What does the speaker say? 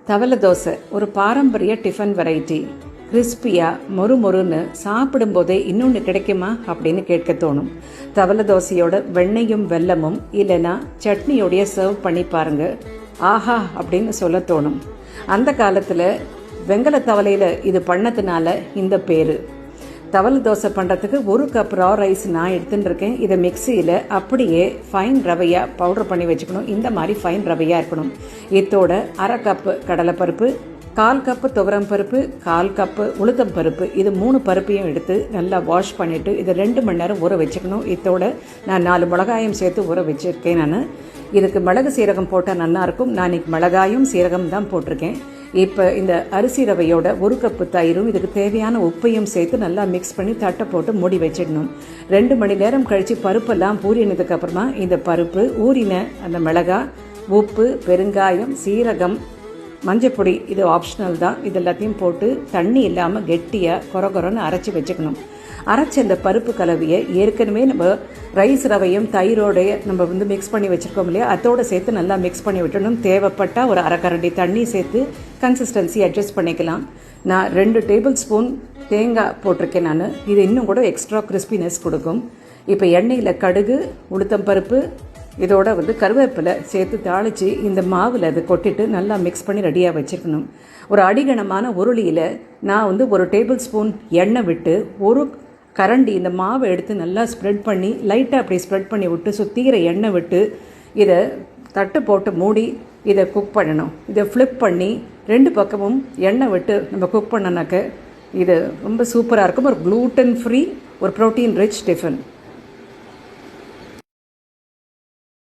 தவளை தோசை ஒரு பாரம்பரிய டிஃபன் வெரைட்டி. கிறிஸ்பியாக மொறுன்னு சாப்பிடும்போதே இன்னொன்று கிடைக்குமா அப்படின்னு கேட்க தோணும். தவளை தோசையோட வெண்ணெயும் வெல்லமும் இல்லைன்னா சட்னியோடைய சர்வ் பண்ணி பாருங்க, ஆஹா அப்படின்னு சொல்ல தோணும். அந்த காலத்தில் வெங்கல தவளையில் இது பண்ணதுனால இந்த பேர். தவளை தோசை பண்ணுறதுக்கு 1 கப் ரா ரைஸ் நான் எடுத்துகிட்டு இருக்கேன். இதை மிக்சியில் அப்படியே ஃபைன் ரவையாக பவுடர் பண்ணி வச்சுக்கணும். இந்த மாதிரி ஃபைன் ரவையாக இருக்கணும். இதோட 1/2 கப்பு கடலைப்பருப்பு, 1/4 கப்பு துவரம் பருப்பு, 1/4 கப்பு உளுத்தம் பருப்பு, இது 3 பருப்பையும் எடுத்து நல்லா வாஷ் பண்ணிவிட்டு இதை 2 மணி நேரம் ஊற வச்சுக்கணும். இதோட நான் 4 மிளகாயும் சேர்த்து ஊற வச்சுருக்கேன். நான் இதுக்கு மிளகு சீரகம் போட்டால் நல்லாயிருக்கும். நான் இன்றைக்கி மிளகாயும் சீரகம் தான் போட்டிருக்கேன். இப்போ இந்த அரிசி ரவையோட 1 கப்பு தயிரும் இதுக்கு தேவையான உப்பையும் சேர்த்து நல்லா மிக்ஸ் பண்ணி தட்டை போட்டு மூடி வச்சிடணும். 2 மணி நேரம் கழித்து பருப்பெல்லாம் ஊறினதுக்கு அப்புறமா இந்த பருப்பு, ஊறின அந்த மிளகாய், உப்பு, பெருங்காயம், சீரகம், மஞ்சப்பொடி, இது ஆப்ஷனல் தான். இது எல்லாத்தையும் போட்டு தண்ணி இல்லாமல் கெட்டியாக கொரன்னு அரைச்சி வச்சுக்கணும். அரைச்ச இந்த பருப்பு கலவையை ஏற்கனவே நம்ம ரைஸ் ரவையும் தயிரோடைய நம்ம மிக்ஸ் பண்ணி வச்சுருக்கோம் இல்லையா, அதோடு சேர்த்து நல்லா மிக்ஸ் பண்ணி விட்டணும். தேவைப்பட்டால் ஒரு 1/2 கரண்டி தண்ணி சேர்த்து கன்சிஸ்டன்சி அட்ஜஸ்ட் பண்ணிக்கலாம். நான் 2 டேபிள் ஸ்பூன் தேங்காய் போட்டிருக்கேன். நான் இது இன்னும் கூட எக்ஸ்ட்ரா கிறிஸ்பினஸ் கொடுக்கும். இப்போ எண்ணெயில் கடுகு, உளுத்தம் பருப்பு, இதோட கருவேப்பிலை சேர்த்து தாளித்து இந்த மாவில் அதை கொட்டிட்டு நல்லா மிக்ஸ் பண்ணி ரெடியாக வச்சுருக்கணும். ஒரு அடிகனமான உருளியில் நான் 1 டேபிள் ஸ்பூன் எண்ணெய் விட்டு 1 கரண்டி இந்த மாவை எடுத்து நல்லா ஸ்ப்ரெட் பண்ணி லைட்டாக அப்படி ஸ்ப்ரெட் பண்ணி விட்டு சுற்றிக்கிற எண்ணெய் விட்டு இதை தட்டு போட்டு மூடி இதை குக் பண்ணணும். இதை ஃப்ளிப் பண்ணி 2 பக்கமும் எண்ணெய் விட்டு நம்ம குக் பண்ணனாக்க இது ரொம்ப சூப்பராக இருக்கும். ஒரு க்ளூட்டன் ஃப்ரீ, ஒரு ப்ரோட்டீன் ரிச் டிஃபன்.